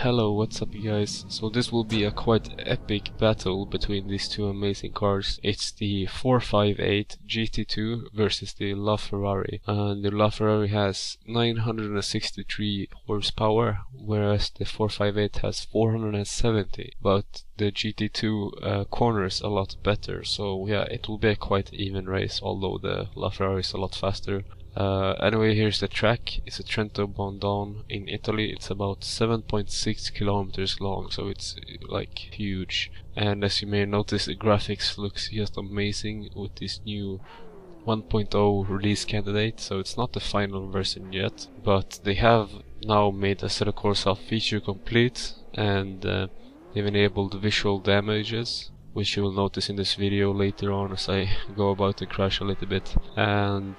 Hello, what's up you guys? So this will be a quite epic battle between these two amazing cars. It's the 458 GT2 versus the LaFerrari. And the LaFerrari has 963 horsepower, whereas the 458 has 470. But the GT2 corners a lot better, so yeah, it will be a quite even race, although the LaFerrari is a lot faster. Anyway, here's the track. It's a Trento-Bondone in Italy. It's about 7.6 kilometers long, so it's like huge. And as you may notice, the graphics looks just amazing with this new 1.0 release candidate. So it's not the final version yet, but they have now made Assetto Corsa feature complete, and they've enabled visual damages, which you will notice in this video later on as I go about to crash a little bit, and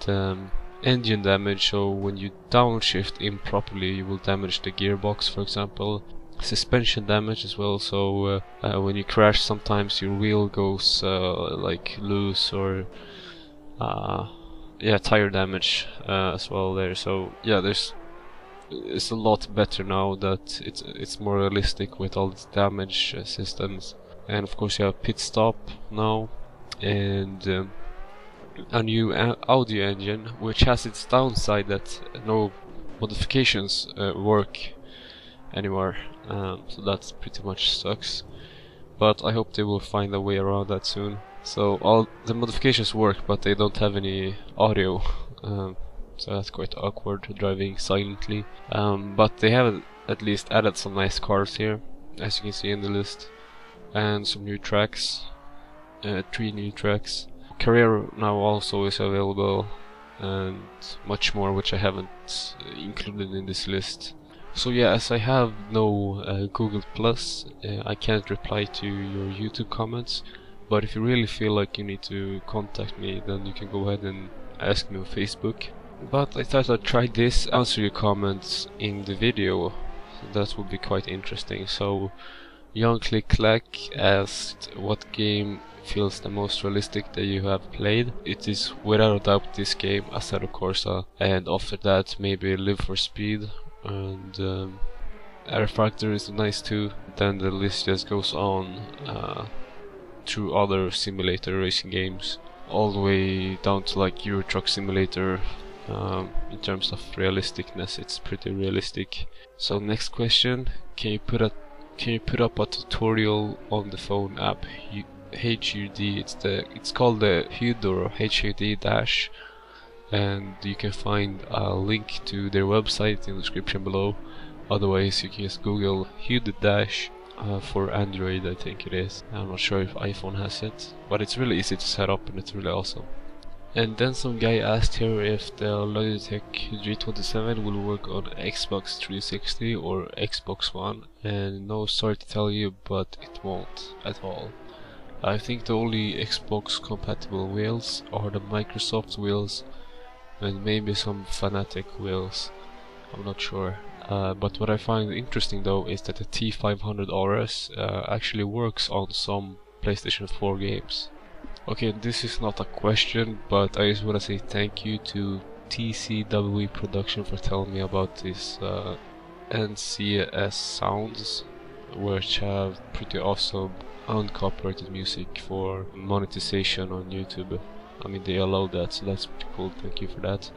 engine damage, so when you downshift improperly you will damage the gearbox, for example. Suspension damage as well, so when you crash sometimes your wheel goes like loose, or yeah, tire damage as well there. So yeah, it's a lot better now that it's more realistic with all the damage systems. And of course you have pit stop now, and a new audio engine, which has its downside that no modifications work anymore, so that pretty much sucks, but I hope they will find a way around that soon. So all the modifications work, but they don't have any audio, so that's quite awkward driving silently, but they have at least added some nice cars here, as you can see in the list, and some new tracks, 3 new tracks. Career now also is available, and much more which I haven't included in this list. So yeah, as I have no Google Plus, I can't reply to your YouTube comments, but if you really feel like you need to contact me, then you can go ahead and ask me on Facebook. But I thought I'd try this, answer your comments in the video, so that would be quite interesting. So Young Click Clack asked what game feels the most realistic that you have played. It is without a doubt this game, Assetto Corsa, and after that maybe Live for Speed, and Air Factor is nice too. Then the list just goes on through other simulator racing games, all the way down to like Euro Truck Simulator. In terms of realisticness, it's pretty realistic. So next question, can you put up a tutorial on the phone app HUD? It's called the HUD or HUD Dash, and you can find a link to their website in the description below. Otherwise you can just Google HUD Dash for Android, I think it is. I'm not sure if iPhone has it, but it's really easy to set up and it's really awesome. And then some guy asked here if the Logitech G27 will work on Xbox 360 or Xbox One, and no, sorry to tell you, but it won't at all. I think the only Xbox compatible wheels are the Microsoft wheels and maybe some Fanatic wheels, I'm not sure. But what I find interesting though is that the T500 RS actually works on some PlayStation 4 games. Okay, this is not a question, but I just want to say thank you to TCW Production for telling me about this NCS sounds, which have pretty awesome uncopyrighted music for monetization on YouTube. I mean, they allow that, so that's pretty cool. Thank you for that.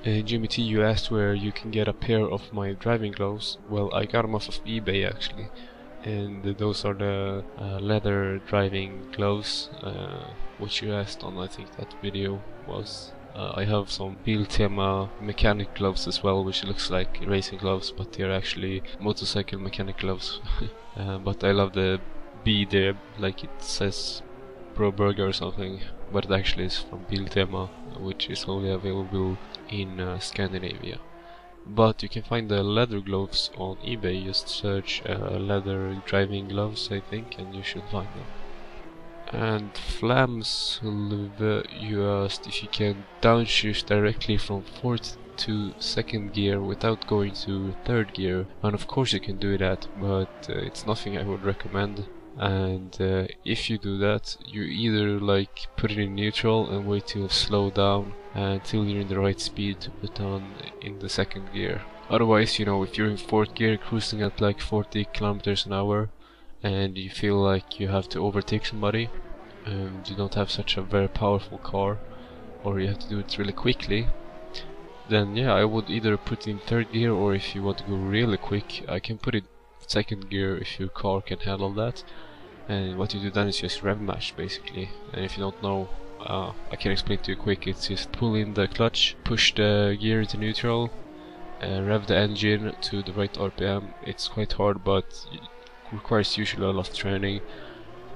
And Jimmy T, you asked where you can get a pair of my driving gloves. Well, I got them off of eBay actually, and those are the leather driving gloves, which you asked on, I think that video was. I have some Biltema mechanic gloves as well, which looks like racing gloves, but they're actually motorcycle mechanic gloves. But I love the B there, like it says broburga or something, but it actually is from Biltema, which is only available in Scandinavia. But you can find the leather gloves on eBay. Just search leather driving gloves, I think, and you should find them. And Flams, you asked if you can downshift directly from 4th to 2nd gear without going to 3rd gear, and of course you can do that, but it's nothing I would recommend. And if you do that, you either like put it in neutral and wait to slow down until you're in the right speed to put on in the 2nd gear, Otherwise, you know, if you're in 4th gear cruising at like 40 kilometers an hour and you feel like you have to overtake somebody and you don't have such a very powerful car, or you have to do it really quickly, then yeah, I would either put it in 3rd gear, or if you want to go really quick, I can put it 2nd gear if your car can handle that. And what you do then is just rev match basically. And if you don't know, I can explain to you quick. It's just pull in the clutch, push the gear into neutral, rev the engine to the right RPM. It's quite hard, but it requires usually a lot of training.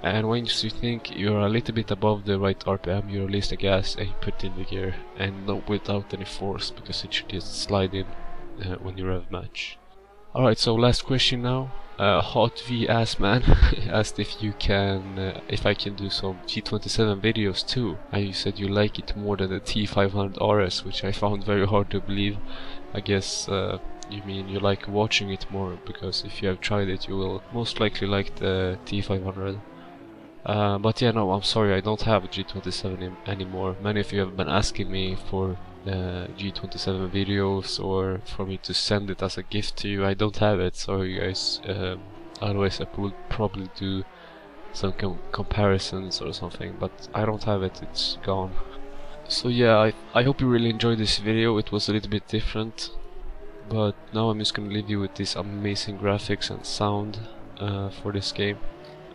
And once you think you're a little bit above the right RPM, you release the gas and you put in the gear, and not without any force, because it should just slide in when you rev match. Alright, so last question now. Hot V Ass Man asked if you can, if I can do some G27 videos too. And you said you like it more than the T500 RS, which I found very hard to believe. I guess you mean you like watching it more, because if you have tried it, you will most likely like the T500. But yeah, no, I'm sorry, I don't have a G27 anymore. Many of you have been asking me for G27 videos, or for me to send it as a gift to you. I don't have it, sorry guys. Otherwise I would probably do some comparisons or something, but I don't have it, it's gone. So yeah, I hope you really enjoyed this video. It was a little bit different, but now I'm just gonna leave you with these amazing graphics and sound for this game.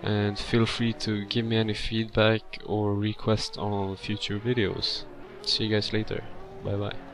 And feel free to give me any feedback or request on future videos. See you guys later. Bye bye.